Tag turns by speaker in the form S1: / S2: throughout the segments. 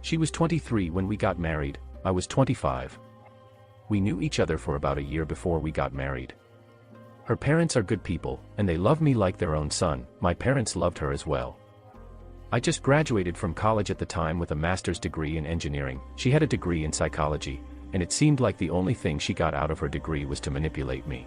S1: She was 23 when we got married, I was 25. We knew each other for about a year before we got married. Her parents are good people, and they love me like their own son. My parents loved her as well. I just graduated from college at the time with a master's degree in engineering. She had a degree in psychology, and it seemed like the only thing she got out of her degree was to manipulate me.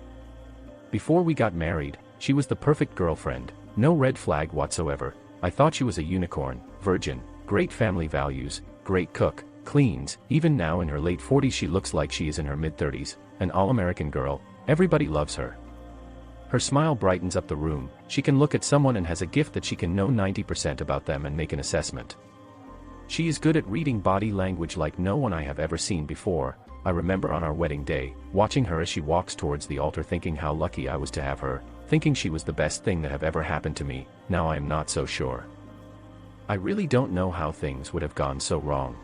S1: Before we got married, she was the perfect girlfriend, no red flag whatsoever. I thought she was a unicorn, virgin, great family values, great cook, cleans. Even now in her late 40s she looks like she is in her mid-30s, an all-American girl. Everybody loves her. Her smile brightens up the room. She can look at someone and has a gift that she can know 90% about them and make an assessment. She is good at reading body language like no one I have ever seen before. I remember on our wedding day, watching her as she walks towards the altar thinking how lucky I was to have her, thinking she was the best thing that have ever happened to me. Now I am not so sure. I really don't know how things would have gone so wrong.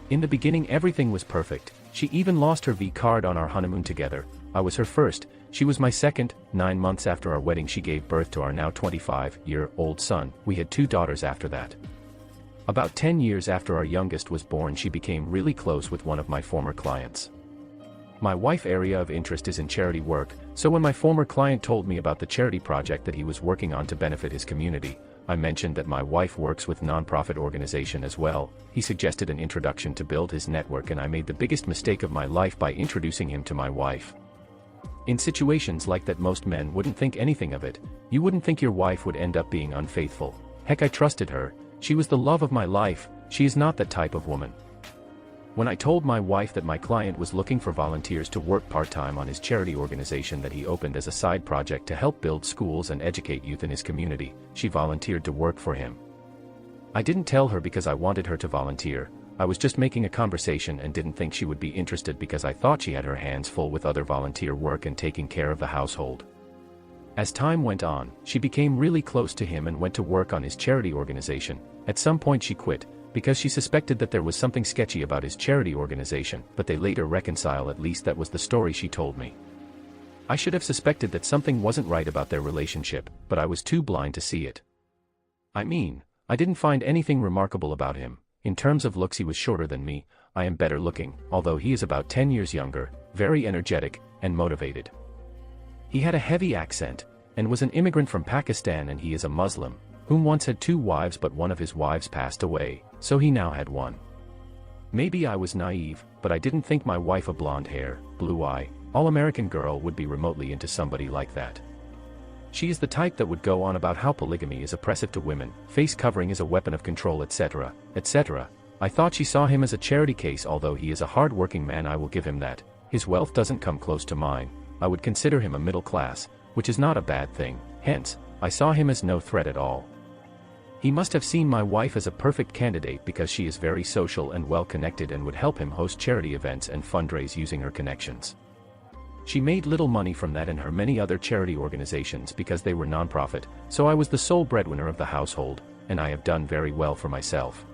S1: In the beginning everything was perfect. She even lost her V card on our honeymoon together. I was her first, she was my second. 9 months after our wedding she gave birth to our now 25-year-old son. We had 2 daughters after that. About 10 years after our youngest was born she became really close with one of my former clients. My wife's area of interest is in charity work, so when my former client told me about the charity project that he was working on to benefit his community, I mentioned that my wife works with non-profit organization as well. He suggested an introduction to build his network and I made the biggest mistake of my life by introducing him to my wife. In situations like that most men wouldn't think anything of it. You wouldn't think your wife would end up being unfaithful. Heck, I trusted her. She was the love of my life. She is not that type of woman. When I told my wife that my client was looking for volunteers to work part-time on his charity organization that he opened as a side project to help build schools and educate youth in his community, she volunteered to work for him. I didn't tell her because I wanted her to volunteer. I was just making a conversation and didn't think she would be interested because I thought she had her hands full with other volunteer work and taking care of the household. As time went on, she became really close to him and went to work on his charity organization. At some point she quit, because she suspected that there was something sketchy about his charity organization, but they later reconcile. At least that was the story she told me. I should have suspected that something wasn't right about their relationship, but I was too blind to see it. I mean, I didn't find anything remarkable about him. In terms of looks he was shorter than me. I am better looking, although he is about 10 years younger, very energetic, and motivated. He had a heavy accent, and was an immigrant from Pakistan, and he is a Muslim, whom once had 2 wives but one of his wives passed away, so he now had 1. Maybe I was naive, but I didn't think my wife, a blonde hair, blue eye, all-American girl, would be remotely into somebody like that. She is the type that would go on about how polygamy is oppressive to women, face covering is a weapon of control, etc., etc. I thought she saw him as a charity case. Although he is a hard-working man, I will give him that. His wealth doesn't come close to mine. I would consider him a middle class, which is not a bad thing. Hence, I saw him as no threat at all. He must have seen my wife as a perfect candidate because she is very social and well-connected and would help him host charity events and fundraise using her connections. She made little money from that and her many other charity organizations because they were non-profit, so I was the sole breadwinner of the household, and I have done very well for myself.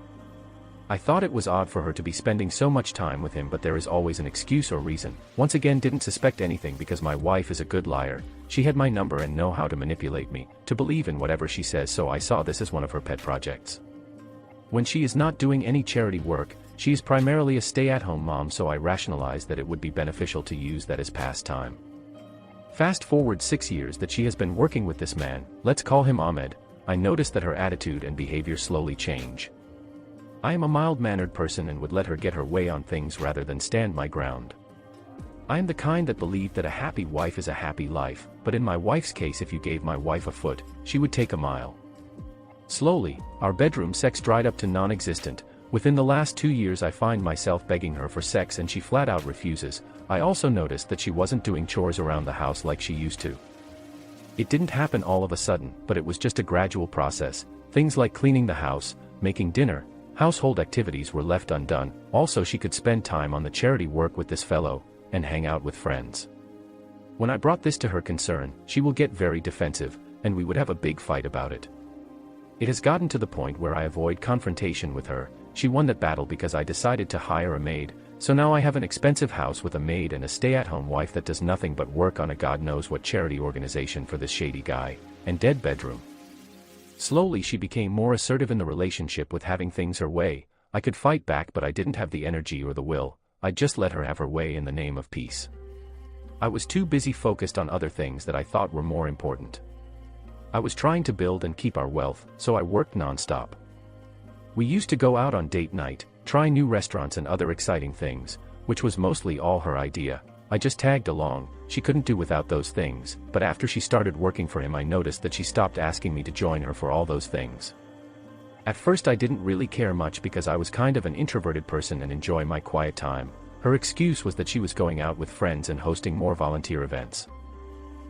S1: I thought it was odd for her to be spending so much time with him, but there is always an excuse or reason. Once again, didn't suspect anything because my wife is a good liar. She had my number and know how to manipulate me, to believe in whatever she says, so I saw this as one of her pet projects. When she is not doing any charity work, she is primarily a stay-at-home mom, so I rationalized that it would be beneficial to use that as pastime. Fast forward 6 years that she has been working with this man, let's call him Ahmed. I noticed that her attitude and behavior slowly change. I am a mild-mannered person and would let her get her way on things rather than stand my ground. I am the kind that believed that a happy wife is a happy life, but in my wife's case, if you gave my wife a foot, she would take a mile. Slowly, our bedroom sex dried up to non-existent. Within the last 2 years I find myself begging her for sex and she flat out refuses. I also noticed that she wasn't doing chores around the house like she used to. It didn't happen all of a sudden, but it was just a gradual process. Things like cleaning the house, making dinner, household activities were left undone. Also, she could spend time on the charity work with this fellow, and hang out with friends. When I brought this to her concern, she will get very defensive, and we would have a big fight about it. It has gotten to the point where I avoid confrontation with her. She won that battle because I decided to hire a maid, so now I have an expensive house with a maid and a stay-at-home wife that does nothing but work on a god knows what charity organization for this shady guy, and dead bedroom. Slowly she became more assertive in the relationship with having things her way. I could fight back, but I didn't have the energy or the will. I just let her have her way in the name of peace. I was too busy focused on other things that I thought were more important. I was trying to build and keep our wealth, so I worked non-stop. We used to go out on date night, try new restaurants and other exciting things, which was mostly all her idea. I just tagged along. She couldn't do without those things, but after she started working for him I noticed that she stopped asking me to join her for all those things. At first I didn't really care much because I was kind of an introverted person and enjoy my quiet time. Her excuse was that she was going out with friends and hosting more volunteer events.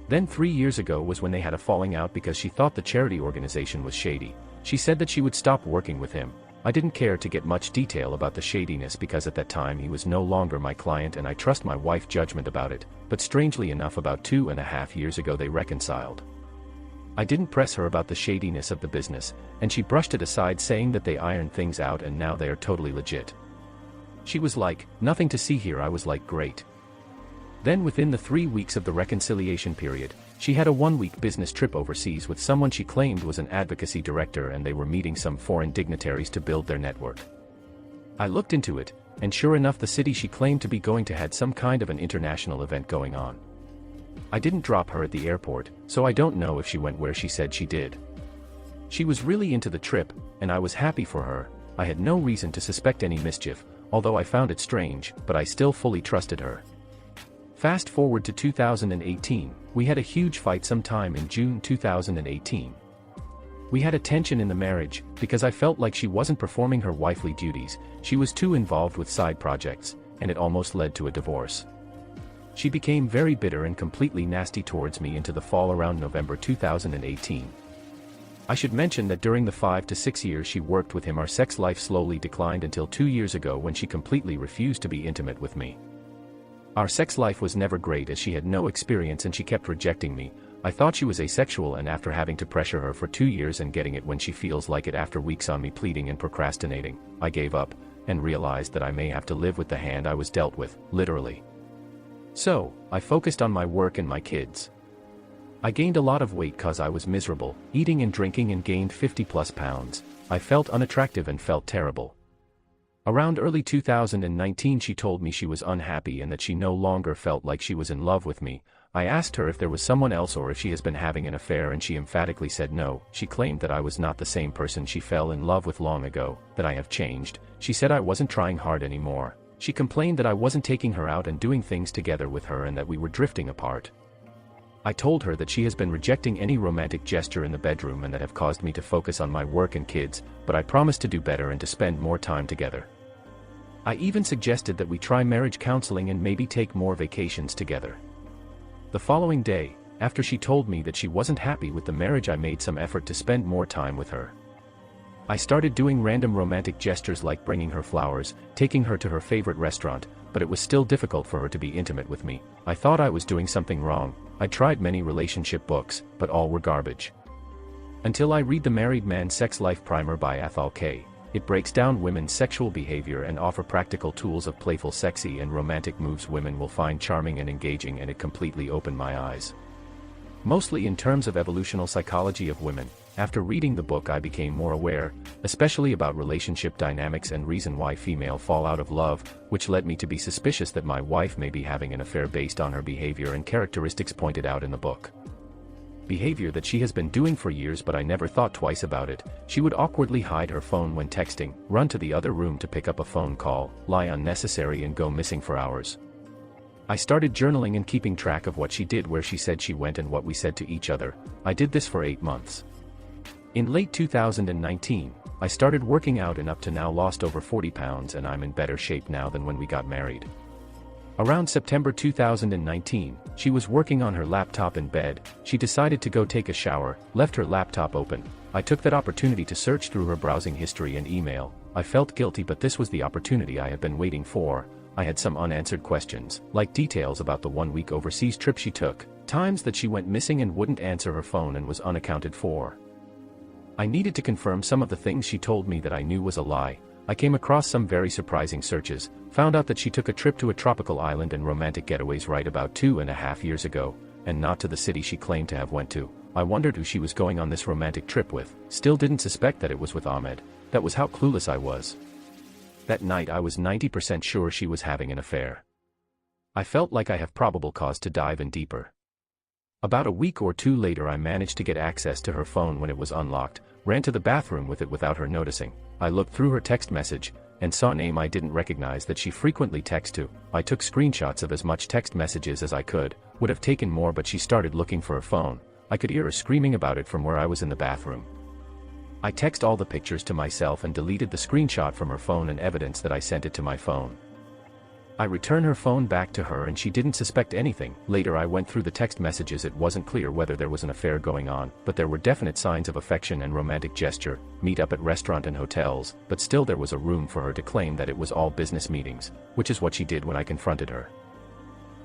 S1: Then 3 years ago was when they had a falling out because she thought the charity organization was shady. She said that she would stop working with him. I didn't care to get much detail about the shadiness because at that time he was no longer my client and I trust my wife's judgment about it, but strangely enough about 2.5 years ago they reconciled. I didn't press her about the shadiness of the business, and she brushed it aside saying that they ironed things out and now they are totally legit. She was like, "Nothing to see here." I was like, "Great." Then within the 3 weeks of the reconciliation period, she had a 1-week business trip overseas with someone she claimed was an advocacy director and they were meeting some foreign dignitaries to build their network. I looked into it, and sure enough the city she claimed to be going to had some kind of an international event going on. I didn't drop her at the airport, so I don't know if she went where she said she did. She was really into the trip, and I was happy for her. I had no reason to suspect any mischief, although I found it strange, but I still fully trusted her. Fast forward to 2018, we had a huge fight sometime in June 2018. We had a tension in the marriage, because I felt like she wasn't performing her wifely duties, she was too involved with side projects, and it almost led to a divorce. She became very bitter and completely nasty towards me into the fall around November 2018. I should mention that during the 5 to 6 years she worked with him our sex life slowly declined until 2 years ago when she completely refused to be intimate with me. Our sex life was never great as she had no experience and she kept rejecting me. I thought she was asexual, and after having to pressure her for 2 years and getting it when she feels like it after weeks on me pleading and procrastinating, I gave up, and realized that I may have to live with the hand I was dealt with, literally. So, I focused on my work and my kids. I gained a lot of weight cause I was miserable, eating and drinking, and gained 50+ pounds. I felt unattractive and felt terrible. Around early 2019 she told me she was unhappy and that she no longer felt like she was in love with me. I asked her if there was someone else or if she has been having an affair, and she emphatically said no. She claimed that I was not the same person she fell in love with long ago, that I have changed. She said I wasn't trying hard anymore. She complained that I wasn't taking her out and doing things together with her and that we were drifting apart. I told her that she has been rejecting any romantic gesture in the bedroom and that have caused me to focus on my work and kids, but I promised to do better and to spend more time together. I even suggested that we try marriage counseling and maybe take more vacations together. The following day, after she told me that she wasn't happy with the marriage, I made some effort to spend more time with her. I started doing random romantic gestures like bringing her flowers, taking her to her favorite restaurant, but it was still difficult for her to be intimate with me. I thought I was doing something wrong. I tried many relationship books, but all were garbage. Until I read The Married Man's Sex Life Primer by Athol K. It breaks down women's sexual behavior and offer practical tools of playful, sexy, and romantic moves women will find charming and engaging, and it completely opened my eyes. Mostly in terms of evolutional psychology of women. After reading the book I became more aware, especially about relationship dynamics and reason why female fall out of love, which led me to be suspicious that my wife may be having an affair based on her behavior and characteristics pointed out in the book. Behavior that she has been doing for years, but I never thought twice about it. She would awkwardly hide her phone when texting, run to the other room to pick up a phone call, lie unnecessary, and go missing for hours. I started journaling and keeping track of what she did, where she said she went, and what we said to each other. I did this for 8 months. In late 2019, I started working out and up to now lost over 40 pounds, and I'm in better shape now than when we got married. Around September 2019, she was working on her laptop in bed. She decided to go take a shower, left her laptop open. I took that opportunity to search through her browsing history and email. I felt guilty, but this was the opportunity I had been waiting for. I had some unanswered questions, like details about the 1-week overseas trip she took, times that she went missing and wouldn't answer her phone and was unaccounted for. I needed to confirm some of the things she told me that I knew was a lie. I came across some very surprising searches, found out that she took a trip to a tropical island and romantic getaways right about 2.5 years ago, and not to the city she claimed to have went to. I wondered who she was going on this romantic trip with, still didn't suspect that it was with Ahmed. That was how clueless I was. That night I was 90% sure she was having an affair. I felt like I have probable cause to dive in deeper. About a week or two later I managed to get access to her phone when it was unlocked, ran to the bathroom with it without her noticing. I looked through her text message, and saw a name I didn't recognize that she frequently texts to. I took screenshots of as much text messages as I could, would have taken more but she started looking for her phone. I could hear her screaming about it from where I was in the bathroom. I texted all the pictures to myself and deleted the screenshot from her phone and evidence that I sent it to my phone. I returned her phone back to her and she didn't suspect anything. Later I went through the text messages. It wasn't clear whether there was an affair going on, but there were definite signs of affection and romantic gesture, meet up at restaurant and hotels, but still there was a room for her to claim that it was all business meetings, which is what she did when I confronted her.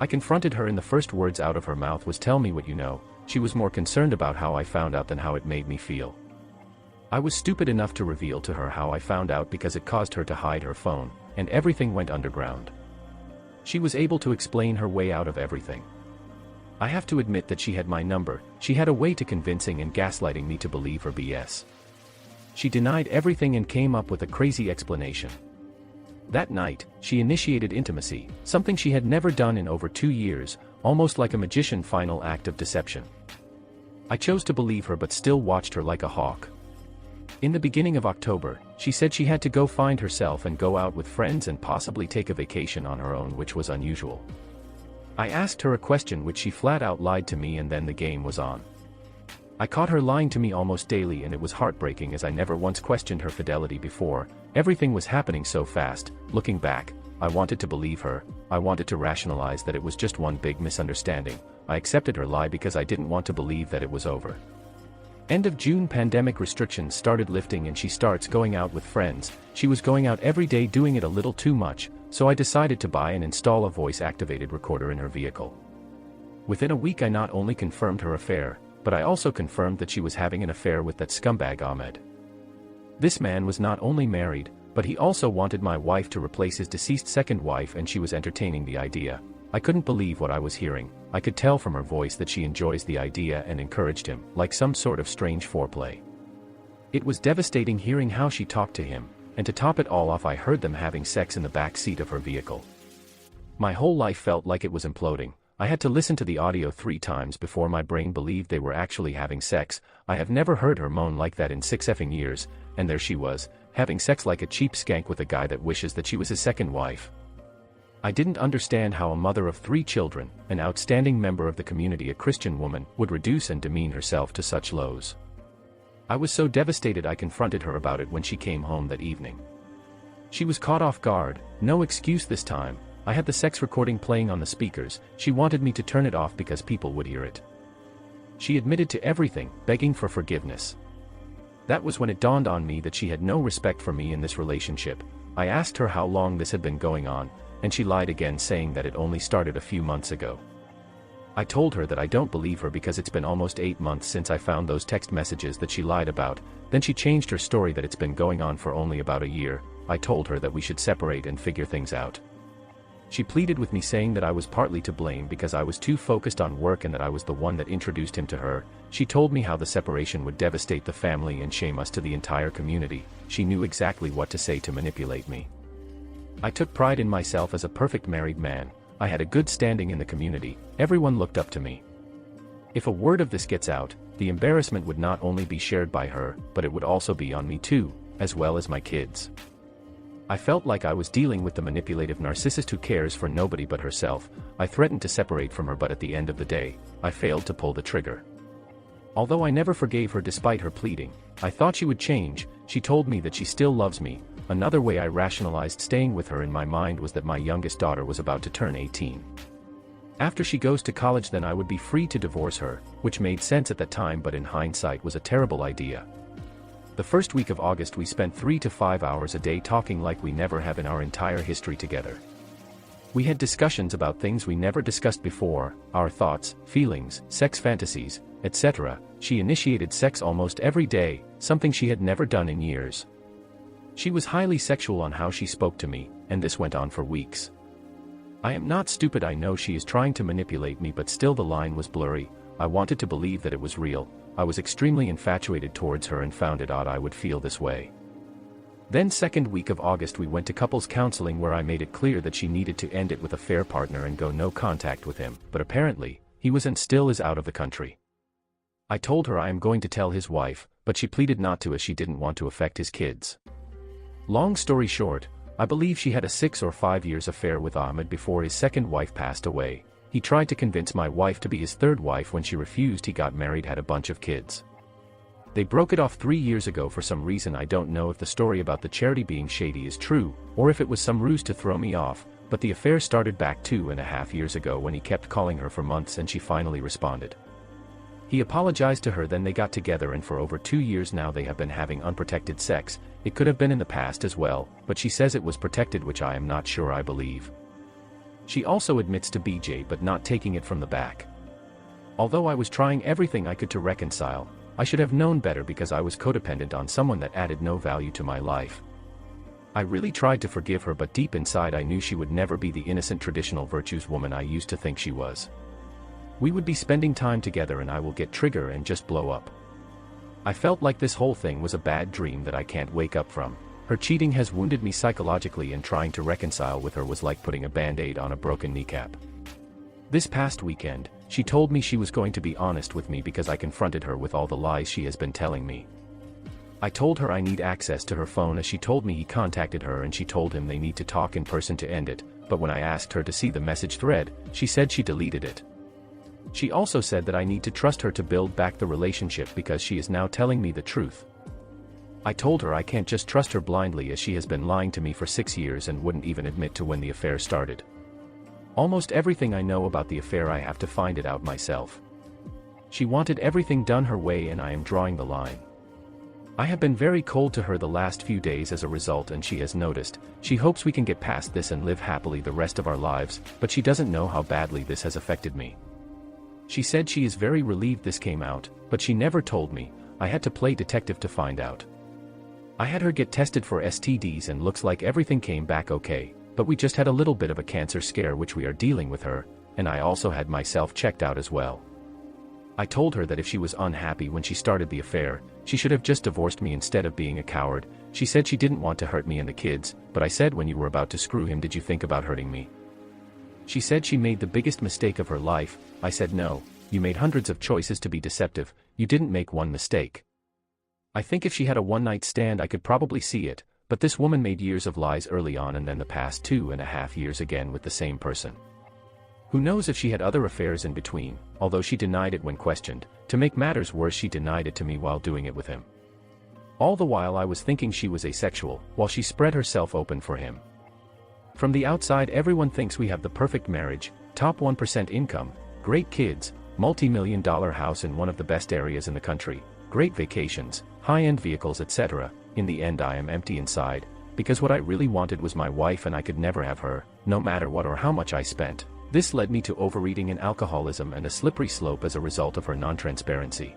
S1: I confronted her and the first words out of her mouth was, "Tell me what you know." She was more concerned about how I found out than how it made me feel. I was stupid enough to reveal to her how I found out because it caused her to hide her phone, and everything went underground. She was able to explain her way out of everything. I have to admit that she had my number. She had a way to convincing and gaslighting me to believe her BS. She denied everything and came up with a crazy explanation. That night, she initiated intimacy, something she had never done in over 2 years, almost like a magician final act of deception. I chose to believe her but still watched her like a hawk. In the beginning of October, she said she had to go find herself and go out with friends and possibly take a vacation on her own, which was unusual. I asked her a question which she flat out lied to me, and then the game was on. I caught her lying to me almost daily and it was heartbreaking as I never once questioned her fidelity before. Everything was happening so fast. Looking back, I wanted to believe her. I wanted to rationalize that it was just one big misunderstanding. I accepted her lie because I didn't want to believe that it was over. End of June, pandemic restrictions started lifting and she starts going out with friends. She was going out every day, doing it a little too much, so I decided to buy and install a voice-activated recorder in her vehicle. Within a week I not only confirmed her affair, but I also confirmed that she was having an affair with that scumbag Ahmed. This man was not only married, but he also wanted my wife to replace his deceased second wife, and she was entertaining the idea. I couldn't believe what I was hearing. I could tell from her voice that she enjoys the idea and encouraged him, like some sort of strange foreplay. It was devastating hearing how she talked to him, and to top it all off I heard them having sex in the back seat of her vehicle. My whole life felt like it was imploding. I had to listen to the audio 3 times before my brain believed they were actually having sex. I have never heard her moan like that in 6 effing years, and there she was, having sex like a cheap skank with a guy that wishes that she was his second wife. I didn't understand how a mother of 3 children, an outstanding member of the community, a Christian woman, would reduce and demean herself to such lows. I was so devastated I confronted her about it when she came home that evening. She was caught off guard. No excuse this time. I had the sex recording playing on the speakers. She wanted me to turn it off because people would hear it. She admitted to everything, begging for forgiveness. That was when it dawned on me that she had no respect for me in this relationship. I asked her how long this had been going on, and she lied again, saying that it only started a few months ago. I told her that I don't believe her because it's been almost 8 months since I found those text messages that she lied about. Then she changed her story that it's been going on for only about a year. I told her that we should separate and figure things out. She pleaded with me, saying that I was partly to blame because I was too focused on work and that I was the one that introduced him to her. She told me how the separation would devastate the family and shame us to the entire community. She knew exactly what to say to manipulate me. I took pride in myself as a perfect married man. I had a good standing in the community. Everyone looked up to me. If a word of this gets out, the embarrassment would not only be shared by her, but it would also be on me too, as well as my kids. I felt like I was dealing with the manipulative narcissist who cares for nobody but herself. I threatened to separate from her, but at the end of the day, I failed to pull the trigger. Although I never forgave her despite her pleading, I thought she would change. She told me that she still loves me. Another way I rationalized staying with her in my mind was that my youngest daughter was about to turn 18. After she goes to college, then I would be free to divorce her, which made sense at that time, but in hindsight was a terrible idea. The first week of August we spent 3 to 5 hours a day talking like we never have in our entire history together. We had discussions about things we never discussed before, our thoughts, feelings, sex fantasies, etc. She initiated sex almost every day, something she had never done in years. She was highly sexual on how she spoke to me, and this went on for weeks. I am not stupid. I know she is trying to manipulate me, but still the line was blurry. I wanted to believe that it was real. I was extremely infatuated towards her and found it odd I would feel this way. Then second week of August we went to couples counseling where I made it clear that she needed to end it with a fair partner and go no contact with him, but apparently, he was and still is out of the country. I told her I am going to tell his wife, but she pleaded not to as she didn't want to affect his kids. Long story short, I believe she had a 6 or 5 years affair with Ahmed before his second wife passed away. He tried to convince my wife to be his third wife. When she refused, he got married, had a bunch of kids. They broke it off 3 years ago for some reason. I don't know if the story about the charity being shady is true, or if it was some ruse to throw me off, but the affair started back 2.5 years ago when he kept calling her for months and she finally responded. He apologized to her, then they got together, and for over 2 years now they have been having unprotected sex. It could have been in the past as well, but she says it was protected, which I am not sure I believe. She also admits to BJ but not taking it from the back. Although I was trying everything I could to reconcile, I should have known better because I was codependent on someone that added no value to my life. I really tried to forgive her, but deep inside I knew she would never be the innocent traditional virtues woman I used to think she was. We would be spending time together and I will get trigger and just blow up. I felt like this whole thing was a bad dream that I can't wake up from. Her cheating has wounded me psychologically, and trying to reconcile with her was like putting a band-aid on a broken kneecap. This past weekend, she told me she was going to be honest with me because I confronted her with all the lies she has been telling me. I told her I need access to her phone as she told me he contacted her and she told him they need to talk in person to end it, but when I asked her to see the message thread, she said she deleted it. She also said that I need to trust her to build back the relationship because she is now telling me the truth. I told her I can't just trust her blindly as she has been lying to me for 6 years and wouldn't even admit to when the affair started. Almost everything I know about the affair I have to find it out myself. She wanted everything done her way and I am drawing the line. I have been very cold to her the last few days as a result, and she has noticed. She hopes we can get past this and live happily the rest of our lives, but she doesn't know how badly this has affected me. She said she is very relieved this came out, but she never told me. I had to play detective to find out. I had her get tested for STDs and looks like everything came back okay, but we just had a little bit of a cancer scare which we are dealing with her, and I also had myself checked out as well. I told her that if she was unhappy when she started the affair, she should have just divorced me instead of being a coward. She said she didn't want to hurt me and the kids, but I said, when you were about to screw him, did you think about hurting me? She said she made the biggest mistake of her life. I said, no, you made hundreds of choices to be deceptive, you didn't make one mistake. I think if she had a one-night stand I could probably see it, but this woman made years of lies early on and then the past 2.5 years again with the same person. Who knows if she had other affairs in between, although she denied it when questioned. To make matters worse, she denied it to me while doing it with him. All the while I was thinking she was asexual, while she spread herself open for him. From the outside everyone thinks we have the perfect marriage, top 1% income, great kids, multi-million-dollar house in one of the best areas in the country, great vacations, high-end vehicles, etc. In the end I am empty inside, because what I really wanted was my wife and I could never have her, no matter what or how much I spent. This led me to overeating and alcoholism and a slippery slope as a result of her non-transparency.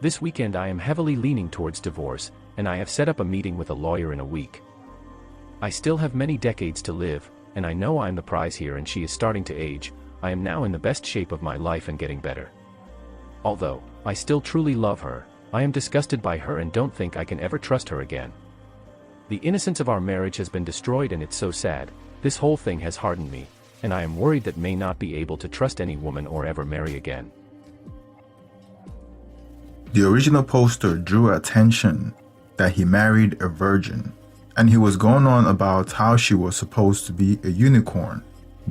S1: This weekend I am heavily leaning towards divorce, and I have set up a meeting with a lawyer in a week. I still have many decades to live, and I know I am the prize here, and she is starting to age. I am now in the best shape of my life and getting better. Although I still truly love her, I am disgusted by her and don't think I can ever trust her again. The innocence of our marriage has been destroyed and it's so sad. This whole thing has hardened me, and I am worried that may not be able to trust any woman or ever marry again.
S2: The original poster drew attention that he married a virgin, and he was going on about how she was supposed to be a unicorn.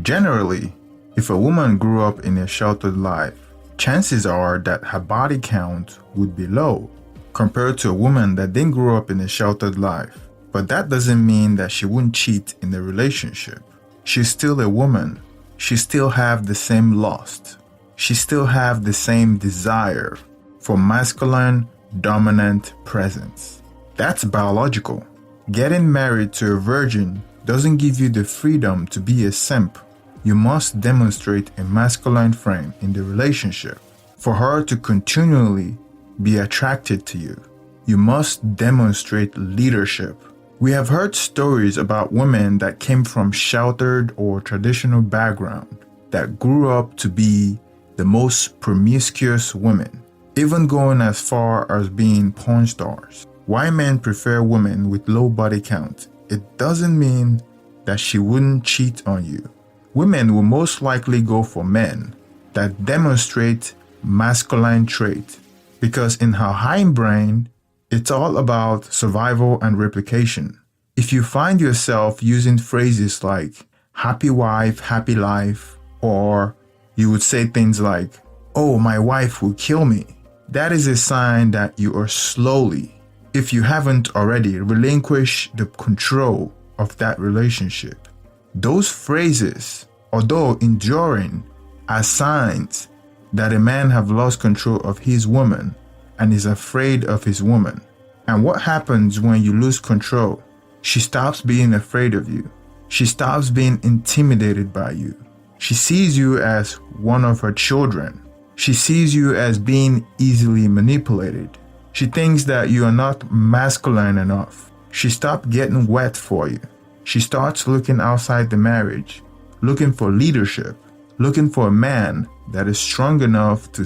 S2: Generally, if a woman grew up in a sheltered life, chances are that her body count would be low compared to a woman that didn't grow up in a sheltered life. But that doesn't mean that she wouldn't cheat in a relationship. She's still a woman. She still have the same lust. She still have the same desire for masculine, dominant presence. That's biological. Getting married to a virgin doesn't give you the freedom to be a simp. You must demonstrate a masculine frame in the relationship for her to continually be attracted to you. You must demonstrate leadership. We have heard stories about women that came from sheltered or traditional background that grew up to be the most promiscuous women, even going as far as being porn stars. Why men prefer women with low body count, it doesn't mean that she wouldn't cheat on you. Women will most likely go for men that demonstrate masculine trait because in her hindbrain, it's all about survival and replication. If you find yourself using phrases like happy wife, happy life, or you would say things like, oh, my wife will kill me, that is a sign that you are slowly, if you haven't already, relinquished the control of that relationship. Those phrases, although enduring, are signs that a man have lost control of his woman and is afraid of his woman. And what happens when you lose control? She stops being afraid of you. She stops being intimidated by you. She sees you as one of her children. She sees you as being easily manipulated. She thinks that you are not masculine enough. She stops getting wet for you. She starts looking outside the marriage, looking for leadership, looking for a man that is strong enough to